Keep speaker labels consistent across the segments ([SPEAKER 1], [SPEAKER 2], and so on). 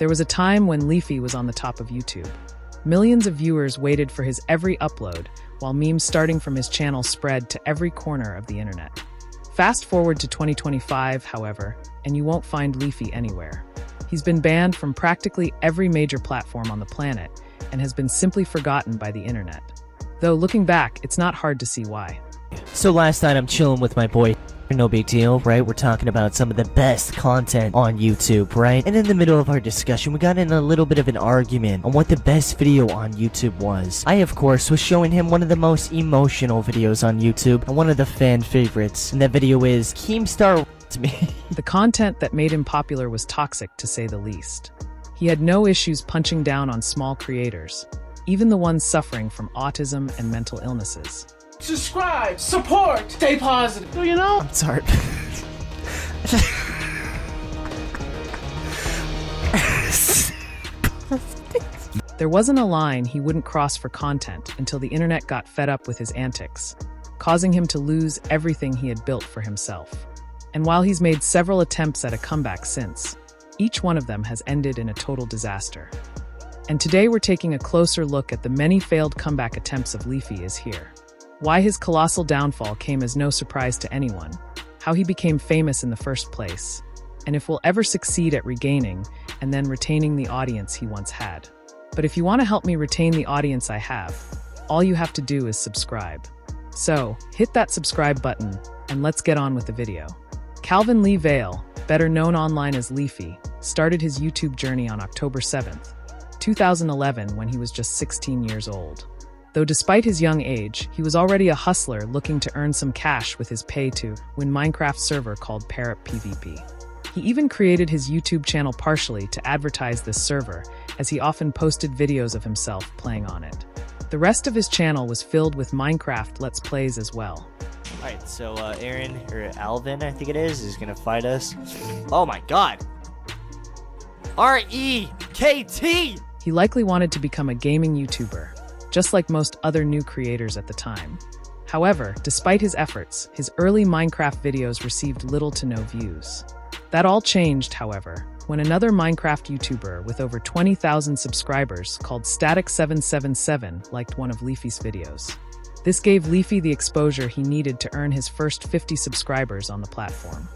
[SPEAKER 1] There was a time when Leafy was on the top of YouTube. Millions of viewers waited for his every upload, while memes starting from his channel spread to every corner of the internet. Fast forward to 2025, however, and you won't find Leafy anywhere. He's been banned from practically every major platform on the planet and has been simply forgotten by the internet. Though looking back, it's not hard to see why.
[SPEAKER 2] So last night I'm chilling with my boy. No big deal, right? We're talking about some of the best content on YouTube, right? And in the middle of our discussion, we got in a little bit of an argument on what the best video on YouTube was. I, of course, was showing him one of the most emotional videos on YouTube and one of the fan favorites. And that video is Keemstar to me.
[SPEAKER 1] The content that made him popular was toxic, to say the least. He had no issues punching down on small creators, even the ones suffering from autism and mental illnesses.
[SPEAKER 3] Subscribe, support, stay positive. Do you know?
[SPEAKER 2] I'm sorry.
[SPEAKER 1] There wasn't a line he wouldn't cross for content until the internet got fed up with his antics, causing him to lose everything he had built for himself. And while he's made several attempts at a comeback since, each one of them has ended in a total disaster. And today we're taking a closer look at the many failed comeback attempts of LeafyIsHere. Why his colossal downfall came as no surprise to anyone, how he became famous in the first place, and if we'll ever succeed at regaining and then retaining the audience he once had. But if you want to help me retain the audience I have, all you have to do is subscribe. So, hit that subscribe button, and let's get on with the video. Calvin Lee Vale, better known online as Leafy, started his YouTube journey on October 7th, 2011 when he was just 16 years old. Though despite his young age, he was already a hustler looking to earn some cash with his pay-to-win Minecraft server called Parrot PvP. He even created his YouTube channel partially to advertise this server, as he often posted videos of himself playing on it. The rest of his channel was filled with Minecraft Let's Plays as well.
[SPEAKER 2] Alright, so Aaron, or Alvin, I think it is gonna fight us. Oh my god! R-E-K-T!
[SPEAKER 1] He likely wanted to become a gaming YouTuber, just like most other new creators at the time. However, despite his efforts, his early Minecraft videos received little to no views. That all changed, however, when another Minecraft YouTuber with over 20,000 subscribers called Static777 liked one of Leafy's videos. This gave Leafy the exposure he needed to earn his first 50 subscribers on the platform.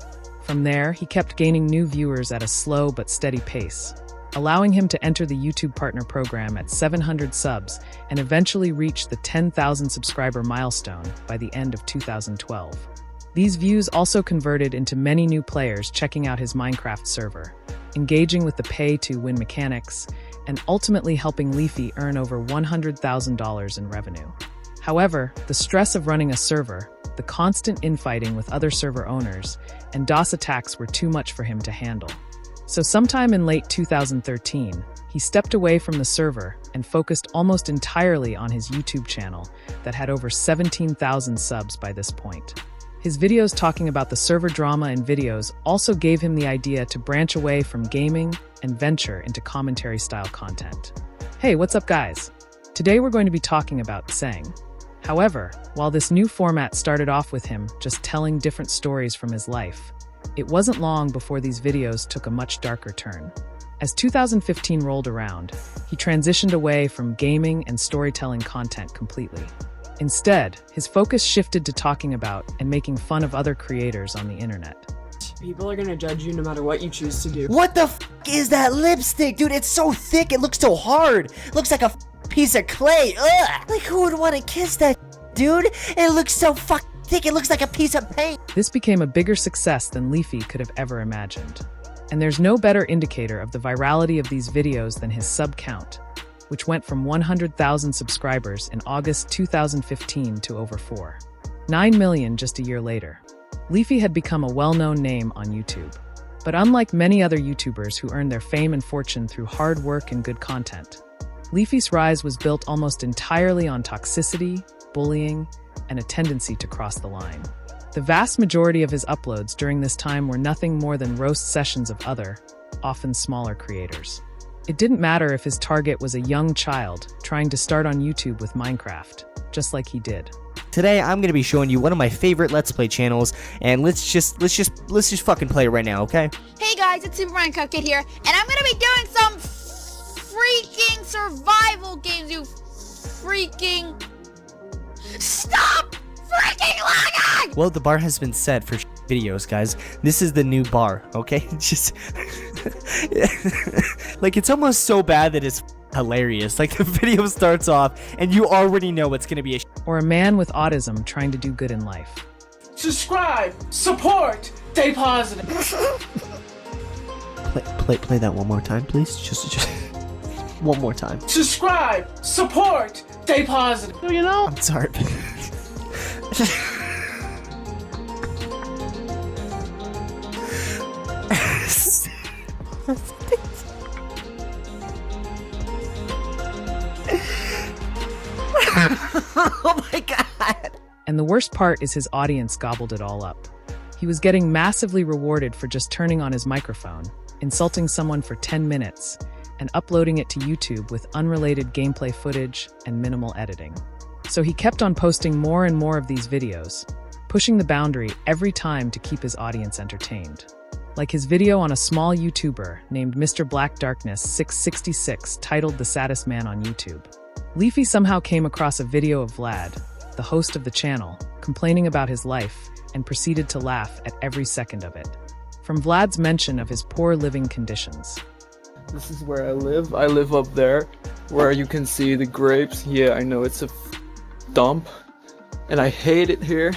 [SPEAKER 1] From there, he kept gaining new viewers at a slow but steady pace, allowing him to enter the YouTube Partner Program at 700 subs and eventually reach the 10,000 subscriber milestone by the end of 2012. These views also converted into many new players checking out his Minecraft server, engaging with the pay-to-win mechanics, and ultimately helping Leafy earn over $100,000 in revenue. However, the stress of running a server, the constant infighting with other server owners, and DOS attacks were too much for him to handle. So sometime in late 2013, he stepped away from the server and focused almost entirely on his YouTube channel that had over 17,000 subs by this point. His videos talking about the server drama and videos also gave him the idea to branch away from gaming and venture into commentary-style content. Hey, what's up guys? Today we're going to be talking about Sang. However, while this new format started off with him just telling different stories from his life, it wasn't long before these videos took a much darker turn. As 2015 rolled around, he transitioned away from gaming and storytelling content completely. Instead, his focus shifted to talking about and making fun of other creators on the internet.
[SPEAKER 4] People are gonna judge you no matter what you choose to do.
[SPEAKER 2] What the f is that lipstick, dude? It's so thick, it looks so hard. It looks like a piece of clay. Ugh! Like, who would want to kiss that, dude? It looks so thick, it looks like a piece of paint.
[SPEAKER 1] This became a bigger success than Leafy could have ever imagined. And there's no better indicator of the virality of these videos than his sub count, which went from 100,000 subscribers in August 2015 to over 4.9 million just a year later. Leafy had become a well-known name on YouTube. But unlike many other YouTubers who earned their fame and fortune through hard work and good content, Leafy's rise was built almost entirely on toxicity, bullying, and a tendency to cross the line. The vast majority of his uploads during this time were nothing more than roast sessions of other, often smaller creators. It didn't matter if his target was a young child trying to start on YouTube with Minecraft, just like he did.
[SPEAKER 2] Today I'm gonna be showing you one of my favorite Let's Play channels, and let's just fucking play it right now, okay?
[SPEAKER 5] Hey guys, it's Super Minecraft Kid here, and I'm gonna be doing some you freaking stop freaking lagging!
[SPEAKER 2] Well, the bar has been set for videos, guys. This is the new bar, okay? Just like, it's almost so bad that it's hilarious. Like, the video starts off and you already know it's gonna be a
[SPEAKER 1] Or a man with autism trying to do good in life.
[SPEAKER 3] Subscribe, support, stay positive.
[SPEAKER 2] Play that one more time, please. Just one more time.
[SPEAKER 3] Subscribe, support, stay positive. Do you know?
[SPEAKER 2] I'm sorry. Oh my god!
[SPEAKER 1] And the worst part is his audience gobbled it all up. He was getting massively rewarded for just turning on his microphone, insulting someone for 10 minutes, and uploading it to YouTube with unrelated gameplay footage and minimal editing. So he kept on posting more and more of these videos, pushing the boundary every time to keep his audience entertained. Like his video on a small YouTuber named Mr. Black Darkness 666 titled The Saddest Man on YouTube. Leafy somehow came across a video of Vlad, the host of the channel, complaining about his life and proceeded to laugh at every second of it. From Vlad's mention of his poor living conditions.
[SPEAKER 6] This is where I live. I live up there, where you can see the grapes. Yeah, I know it's a dump, and I hate it here.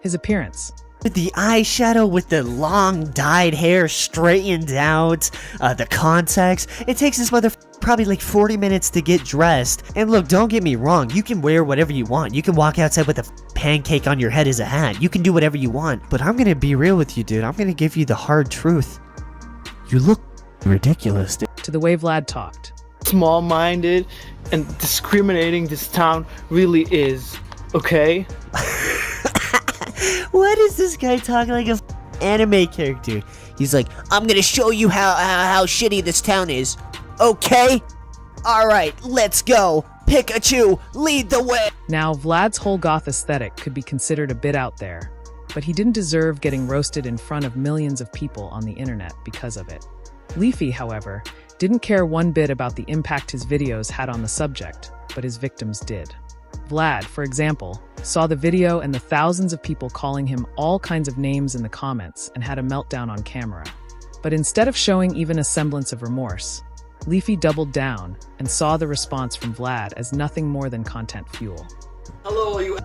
[SPEAKER 1] His appearance.
[SPEAKER 2] With the eyeshadow, with the long dyed hair straightened out, the contacts. It takes this mother probably like 40 minutes to get dressed. And look, don't get me wrong, you can wear whatever you want. You can walk outside with a pancake on your head as a hat. You can do whatever you want. But I'm gonna be real with you, dude. I'm gonna give you the hard truth. You look ridiculous, dude.
[SPEAKER 1] To the way Vlad talked.
[SPEAKER 6] Small-minded and discriminating this town really is, okay?
[SPEAKER 2] What is this guy talking like a anime character? He's like, I'm gonna show you how shitty this town is. Okay? Alright, let's go. Pikachu, lead the way.
[SPEAKER 1] Now, Vlad's whole goth aesthetic could be considered a bit out there, but he didn't deserve getting roasted in front of millions of people on the internet because of it. Leafy, however, didn't care one bit about the impact his videos had on the subject, but his victims did. Vlad, for example, saw the video and the thousands of people calling him all kinds of names in the comments and had a meltdown on camera. But instead of showing even a semblance of remorse, Leafy doubled down and saw the response from Vlad as nothing more than content fuel.
[SPEAKER 3] Hello, you.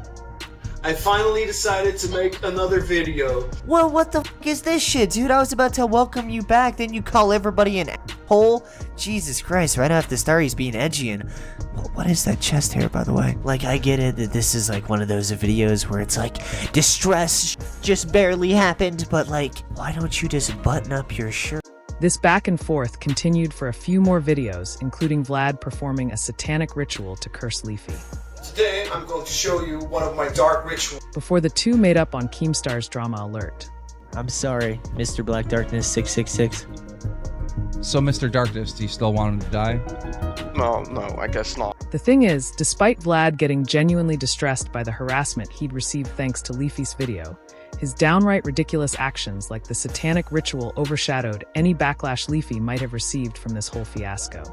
[SPEAKER 3] I finally decided to make another video.
[SPEAKER 2] Well, what the f is this shit, dude? I was about to welcome you back, then you call everybody an asshole? Jesus Christ, right off the start he's being edgy. And what is that chest hair, by the way? Like, I get it that this is like one of those videos where it's like, distress just barely happened, but like, why don't you just button up your shirt?
[SPEAKER 1] This back and forth continued for a few more videos, including Vlad performing a satanic ritual to curse Leafy.
[SPEAKER 3] Today, I'm going to show you one of my dark rituals.
[SPEAKER 1] Before the two made up on Keemstar's drama alert.
[SPEAKER 2] I'm sorry, Mr. Black Darkness 666.
[SPEAKER 7] So, Mr. Darkness, do you still want him to die?
[SPEAKER 8] No, I guess not.
[SPEAKER 1] The thing is, despite Vlad getting genuinely distressed by the harassment he'd received thanks to Leafy's video, his downright ridiculous actions like the satanic ritual overshadowed any backlash Leafy might have received from this whole fiasco.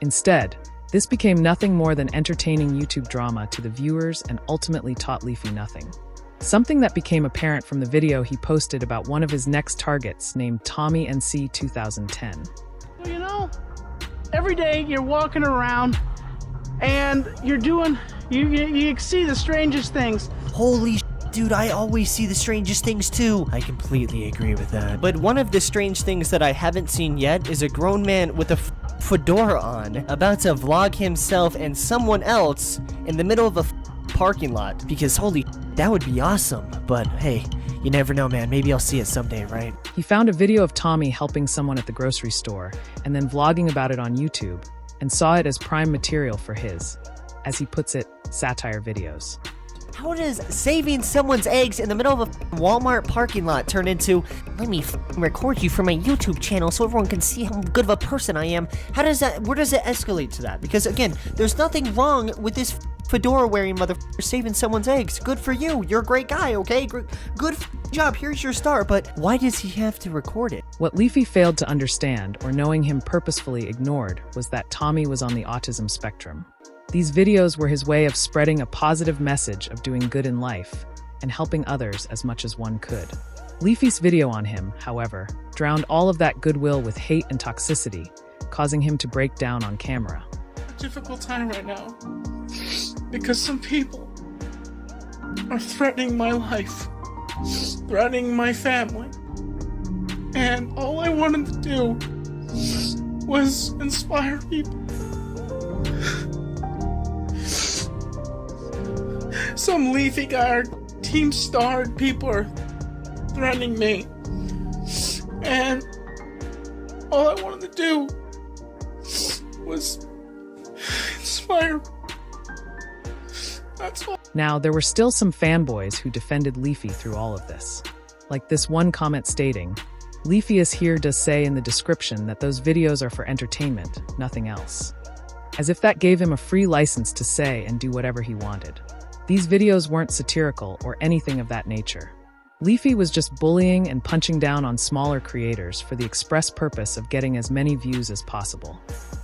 [SPEAKER 1] Instead, this became nothing more than entertaining YouTube drama to the viewers and ultimately taught Leafy nothing. Something that became apparent from the video he posted about one of his next targets named Tommy NC 2010.
[SPEAKER 9] You know, every day you're walking around and you're doing, you see the strangest things.
[SPEAKER 2] Holy dude, I always see the strangest things too. I completely agree with that. But one of the strange things that I haven't seen yet is a grown man with a fedora on, about to vlog himself and someone else in the middle of a parking lot. Because holy, that would be awesome. But hey, you never know, man. Maybe I'll see it someday, right?
[SPEAKER 1] He found a video of Tommy helping someone at the grocery store and then vlogging about it on YouTube and saw it as prime material for his, as he puts it, satire videos.
[SPEAKER 2] How does saving someone's eggs in the middle of a Walmart parking lot turn into, let me record you for my YouTube channel so everyone can see how good of a person I am? How does that, where does it escalate to that? Because again, there's nothing wrong with this fedora-wearing motherfucker saving someone's eggs. Good for you. You're a great guy, okay? Good job. Here's your star. But why does he have to record it?
[SPEAKER 1] What Leafy failed to understand, or knowing him purposefully ignored, was that Tommy was on the autism spectrum. These videos were his way of spreading a positive message of doing good in life and helping others as much as one could. Leafy's video on him, however, drowned all of that goodwill with hate and toxicity, causing him to break down on camera.
[SPEAKER 9] A difficult time right now because some people are threatening my life, threatening my family, and all I wanted to do was inspire people. Some Leafy guy or Team Star people are threatening me, and all I wanted to do was inspire. That's all.
[SPEAKER 1] Now, there were still some fanboys who defended Leafy through all of this. Like this one comment stating, "LeafyIsHere does say in the description that those videos are for entertainment, nothing else." As if that gave him a free license to say and do whatever he wanted. These videos weren't satirical or anything of that nature. Leafy was just bullying and punching down on smaller creators for the express purpose of getting as many views as possible.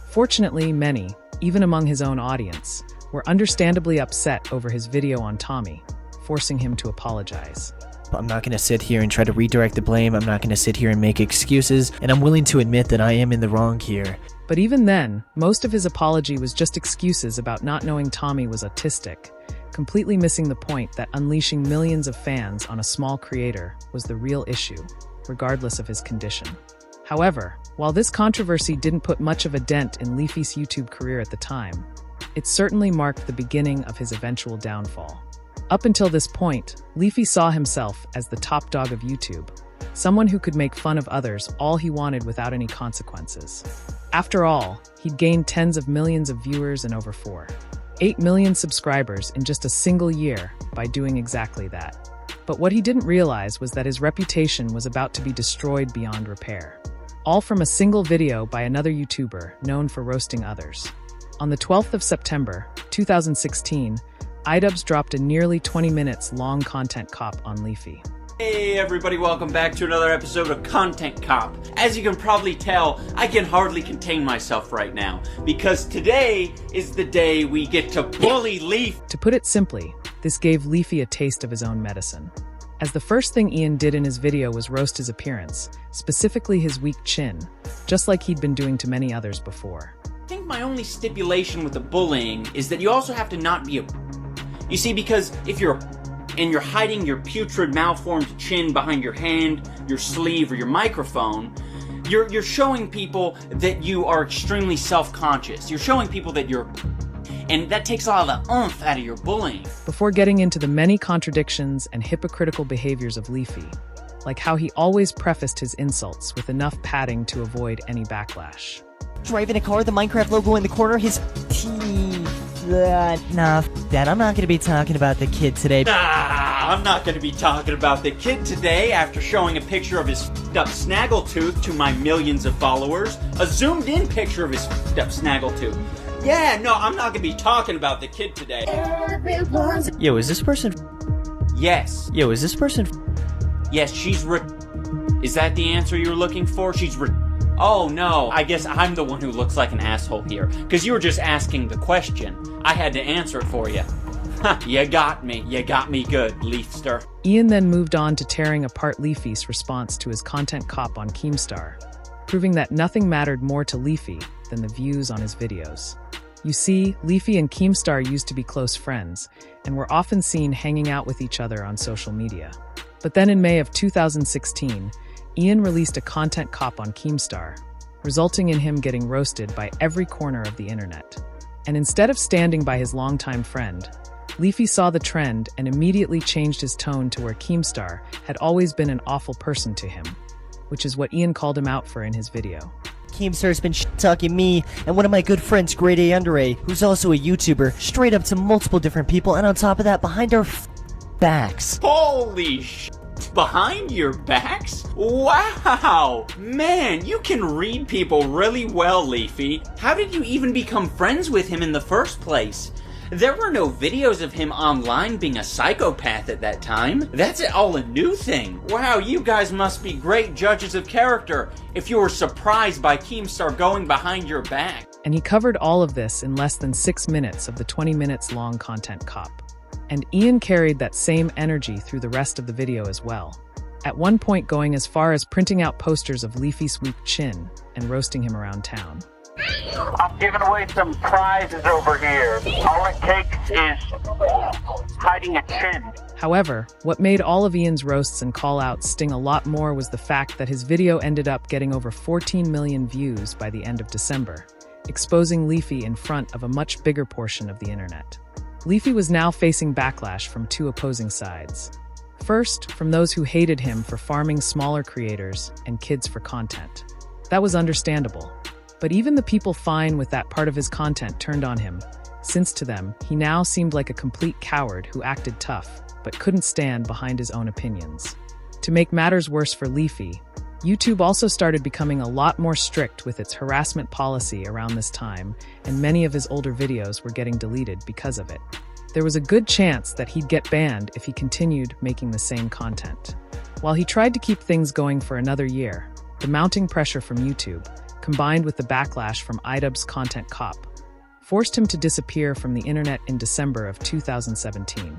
[SPEAKER 1] Fortunately, many, even among his own audience, were understandably upset over his video on Tommy, forcing him to apologize.
[SPEAKER 2] I'm not going to sit here and try to redirect the blame. I'm not going to sit here and make excuses, and I'm willing to admit that I am in the wrong here.
[SPEAKER 1] But even then, most of his apology was just excuses about not knowing Tommy was autistic, completely missing the point that unleashing millions of fans on a small creator was the real issue, regardless of his condition. However, while this controversy didn't put much of a dent in Leafy's YouTube career at the time, it certainly marked the beginning of his eventual downfall. Up until this point, Leafy saw himself as the top dog of YouTube, someone who could make fun of others all he wanted without any consequences. After all, he'd gained tens of millions of viewers and over 8 million subscribers in just a single year by doing exactly that. But what he didn't realize was that his reputation was about to be destroyed beyond repair. All from a single video by another YouTuber known for roasting others. On the 12th of September, 2016, iDubbbz dropped a nearly 20 minutes long content cop on Leafy.
[SPEAKER 8] Hey everybody, welcome back to another episode of Content Cop. As you can probably tell, I can hardly contain myself right now, because today is the day we get to bully Leaf.
[SPEAKER 1] To put it simply, this gave Leafy a taste of his own medicine. As the first thing Ian did in his video was roast his appearance, specifically his weak chin, just like he'd been doing to many others before.
[SPEAKER 8] I think my only stipulation with the bullying is that you also have to not be a... You see, because if you're and you're hiding your putrid, malformed chin behind your hand, your sleeve, or your microphone, you're showing people that you are extremely self-conscious. You're showing people that you're... And that takes a lot of the oomph out of your bullying.
[SPEAKER 1] Before getting into the many contradictions and hypocritical behaviors of Leafy, like how he always prefaced his insults with enough padding to avoid any backlash.
[SPEAKER 2] Driving a car, the Minecraft logo in the corner, his teeth. Nah, Dad, I'm not going to be talking about the kid today.
[SPEAKER 8] I'm not going to be talking about the kid today after showing a picture of his f***ed up snaggletooth to my millions of followers. A zoomed-in picture of his f***ed up snaggletooth. Yeah, no, I'm not going to be talking about the kid today.
[SPEAKER 2] Yo, is this person...
[SPEAKER 8] Yes.
[SPEAKER 2] Yo, is this person...
[SPEAKER 8] Yes, she's Is that the answer you're looking for? She's Oh, no, I guess I'm the one who looks like an asshole here, because you were just asking the question. I had to answer it for you. Ha, you got me good, Leafster.
[SPEAKER 1] Ian then moved on to tearing apart Leafy's response to his content cop on Keemstar, proving that nothing mattered more to Leafy than the views on his videos. You see, Leafy and Keemstar used to be close friends, and were often seen hanging out with each other on social media. But then in May of 2016, Ian released a content cop on Keemstar, resulting in him getting roasted by every corner of the internet. And instead of standing by his longtime friend, Leafy saw the trend and immediately changed his tone to where Keemstar had always been an awful person to him, which is what Ian called him out for in his video.
[SPEAKER 2] Keemstar's been talking me and one of my good friends, Grade A Under A, who's also a YouTuber, straight up to multiple different people, and on top of that, behind our backs.
[SPEAKER 8] Holy sh**. Behind your backs? Wow! Man, you can read people really well, Leafy. How did you even become friends with him in the first place? There were no videos of him online being a psychopath at that time. That's all a new thing. Wow, you guys must be great judges of character if you were surprised by Keemstar going behind your back.
[SPEAKER 1] And he covered all of this in less than 6 minutes of the 20 minutes long content cop. And Ian carried that same energy through the rest of the video as well. At one point going as far as printing out posters of Leafy's weak chin and roasting him around town.
[SPEAKER 10] I'm giving away some prizes over here. All it takes is hiding a chin.
[SPEAKER 1] However, what made all of Ian's roasts and call-outs sting a lot more was the fact that his video ended up getting over 14 million views by the end of December, exposing Leafy in front of a much bigger portion of the internet. Leafy was now facing backlash from two opposing sides. First, from those who hated him for farming smaller creators and kids for content. That was understandable. But even the people fine with that part of his content turned on him, since to them, he now seemed like a complete coward who acted tough, but couldn't stand behind his own opinions. To make matters worse for Leafy, YouTube also started becoming a lot more strict with its harassment policy around this time, and many of his older videos were getting deleted because of it. There was a good chance that he'd get banned if he continued making the same content. While he tried to keep things going for another year, the mounting pressure from YouTube, combined with the backlash from iDubbbz's content cop, forced him to disappear from the internet in December of 2017.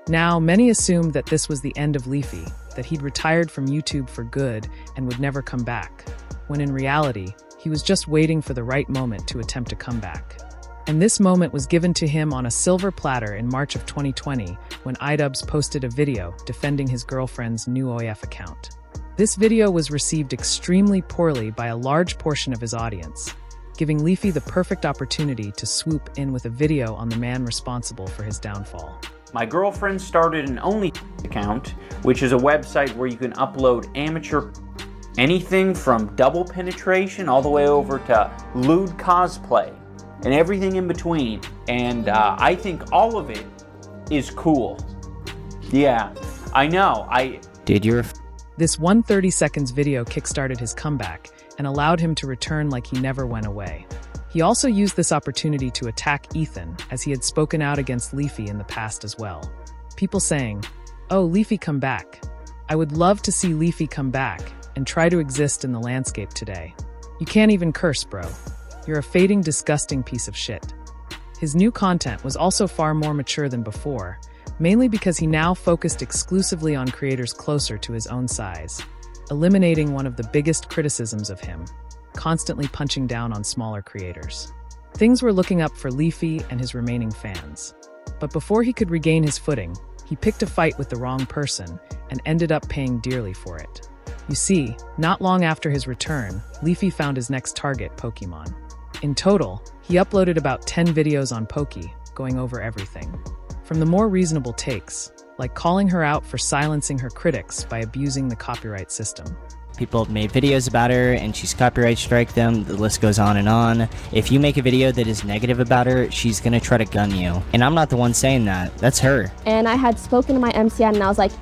[SPEAKER 1] Now, many assumed that this was the end of Leafy, that he'd retired from YouTube for good and would never come back, when in reality, he was just waiting for the right moment to attempt a comeback. And this moment was given to him on a silver platter in March of 2020, when iDubbbz posted a video defending his girlfriend's new OF account. This video was received extremely poorly by a large portion of his audience, giving Leafy the perfect opportunity to swoop in with a video on the man responsible for his downfall.
[SPEAKER 8] My girlfriend started an Only account, which is a website where you can upload amateur anything from double penetration all the way over to lewd cosplay and everything in between. And I think all of it is cool. Yeah, I know.
[SPEAKER 2] Dude, you're
[SPEAKER 1] This 130 seconds video kickstarted his comeback and allowed him to return like he never went away. He also used this opportunity to attack Ethan, as he had spoken out against Leafy in the past as well. People saying, "Oh, Leafy, come back. I would love to see Leafy come back and try to exist in the landscape today. You can't even curse, bro. You're a fading, disgusting piece of shit." His new content was also far more mature than before, mainly because he now focused exclusively on creators closer to his own size, eliminating one of the biggest criticisms of him, constantly punching down on smaller creators. Things were looking up for Leafy and his remaining fans. But before he could regain his footing, he picked a fight with the wrong person and ended up paying dearly for it. You see, not long after his return, Leafy found his next target, Pokemon. In total, he uploaded about 10 videos on Poke, going over everything. From the more reasonable takes, like calling her out for silencing her critics by abusing the copyright system.
[SPEAKER 2] People have made videos about her and she's copyright strike them, the list goes on and on. If you make a video that is negative about her, she's gonna try to gun you. And I'm not the one saying that, that's her.
[SPEAKER 11] And I had spoken to my MCN and I was like,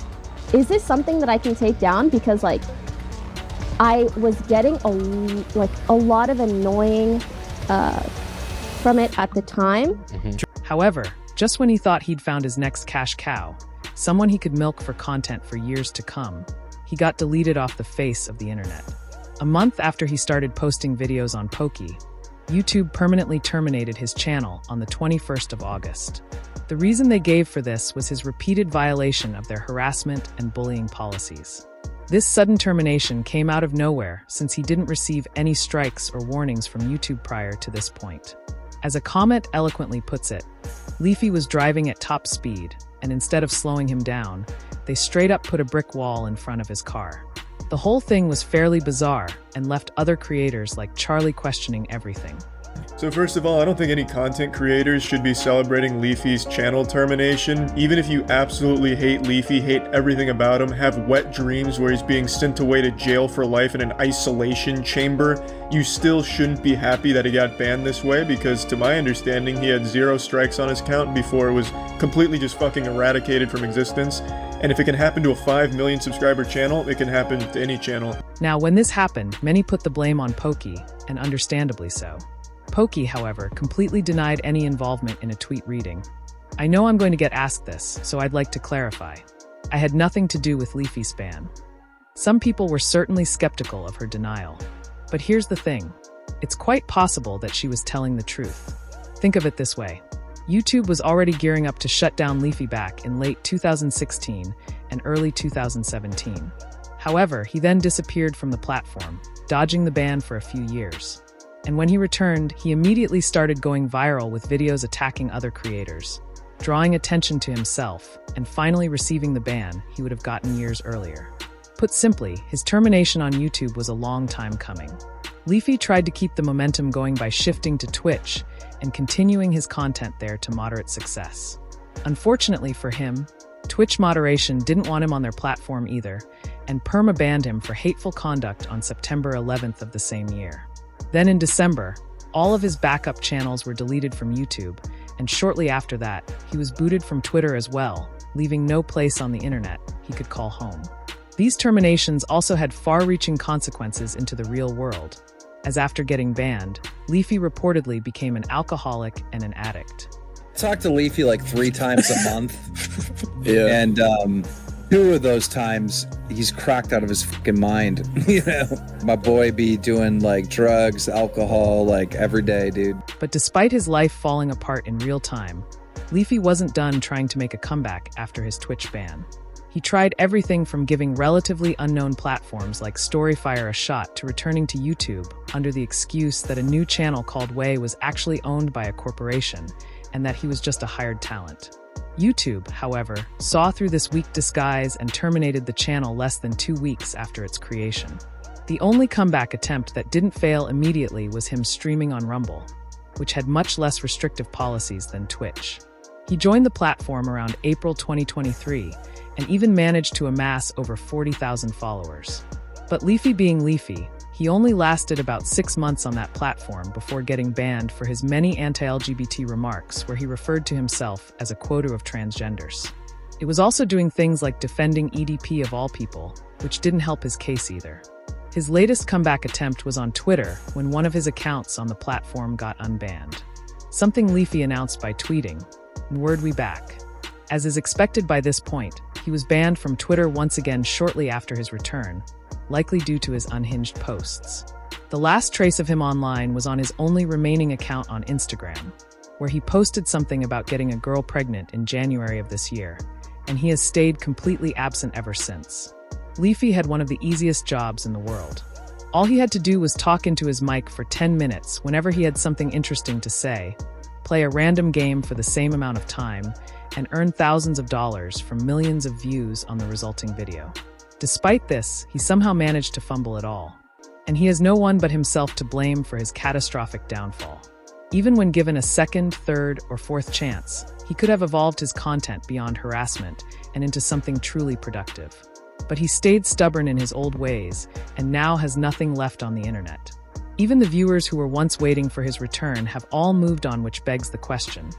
[SPEAKER 11] is this something that I can take down? Because like, I was getting a lot of annoying from it at the time.
[SPEAKER 1] However, just when he thought he'd found his next cash cow, someone he could milk for content for years to come, he got deleted off the face of the internet. A month after he started posting videos on Poke, YouTube permanently terminated his channel on the 21st of August. The reason they gave for this was his repeated violation of their harassment and bullying policies. This sudden termination came out of nowhere since he didn't receive any strikes or warnings from YouTube prior to this point. As a comment eloquently puts it, Leafy was driving at top speed, and instead of slowing him down, they straight up put a brick wall in front of his car. The whole thing was fairly bizarre and left other creators like Charlie questioning everything.
[SPEAKER 12] So first of all, I don't think any content creators should be celebrating Leafy's channel termination. Even if you absolutely hate Leafy, hate everything about him, have wet dreams where he's being sent away to jail for life in an isolation chamber, you still shouldn't be happy that he got banned this way, because to my understanding, he had 0 strikes on his account before it was completely just fucking eradicated from existence. And if it can happen to a 5 million subscriber channel, it can happen to any channel.
[SPEAKER 1] Now, when this happened, many put the blame on Poke, and understandably so. Pokey, however, completely denied any involvement in a tweet reading. "I know I'm going to get asked this, so I'd like to clarify. I had nothing to do with Leafy's ban." Some people were certainly skeptical of her denial. But here's the thing. It's quite possible that she was telling the truth. Think of it this way. YouTube was already gearing up to shut down Leafy back in late 2016 and early 2017. However, he then disappeared from the platform, dodging the ban for a few years. And when he returned, he immediately started going viral with videos attacking other creators, drawing attention to himself, and finally receiving the ban he would have gotten years earlier. Put simply, his termination on YouTube was a long time coming. Leafy tried to keep the momentum going by shifting to Twitch and continuing his content there to moderate success. Unfortunately for him, Twitch moderation didn't want him on their platform either, and perma-banned him for hateful conduct on September 11th of the same year. Then in December, all of his backup channels were deleted from YouTube, and shortly after that, he was booted from Twitter as well, leaving no place on the internet he could call home. These terminations also had far-reaching consequences into the real world, as after getting banned, Leafy reportedly became an alcoholic and an addict.
[SPEAKER 13] I talk to Leafy like 3 times a month. Yeah. And 2 of those times, he's cracked out of his fucking mind. You know, my boy be doing like drugs, alcohol, like every day, dude.
[SPEAKER 1] But despite his life falling apart in real time, Leafy wasn't done trying to make a comeback after his Twitch ban. He tried everything from giving relatively unknown platforms like Storyfire a shot to returning to YouTube under the excuse that a new channel called Way was actually owned by a corporation and that he was just a hired talent. YouTube, however, saw through this weak disguise and terminated the channel less than 2 weeks after its creation. The only comeback attempt that didn't fail immediately was him streaming on Rumble, which had much less restrictive policies than Twitch. He joined the platform around April 2023 and even managed to amass over 40,000 followers. But Leafy being Leafy, he only lasted about 6 months on that platform before getting banned for his many anti-LGBT remarks where he referred to himself as a quota of transgenders. It was also doing things like defending EDP of all people, which didn't help his case either. His latest comeback attempt was on Twitter when one of his accounts on the platform got unbanned. Something Leafy announced by tweeting, "Word we back." As is expected by this point, he was banned from Twitter once again shortly after his return, likely due to his unhinged posts. The last trace of him online was on his only remaining account on Instagram, where he posted something about getting a girl pregnant in January of this year, and he has stayed completely absent ever since. Leafy had one of the easiest jobs in the world. All he had to do was talk into his mic for 10 minutes whenever he had something interesting to say, play a random game for the same amount of time, and earn thousands of dollars from millions of views on the resulting video. Despite this, he somehow managed to fumble it all. And he has no one but himself to blame for his catastrophic downfall. Even when given a second, third, or fourth chance, he could have evolved his content beyond harassment and into something truly productive. But he stayed stubborn in his old ways and now has nothing left on the internet. Even the viewers who were once waiting for his return have all moved on, which begs the question,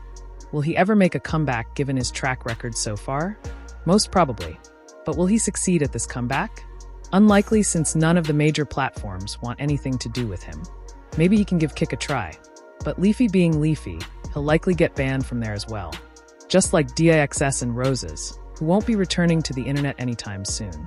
[SPEAKER 1] will he ever make a comeback given his track record so far? Most probably. But will he succeed at this comeback? Unlikely, since none of the major platforms want anything to do with him. Maybe he can give Kick a try. But Leafy being Leafy, he'll likely get banned from there as well. Just like DIXS and Roses, who won't be returning to the internet anytime soon.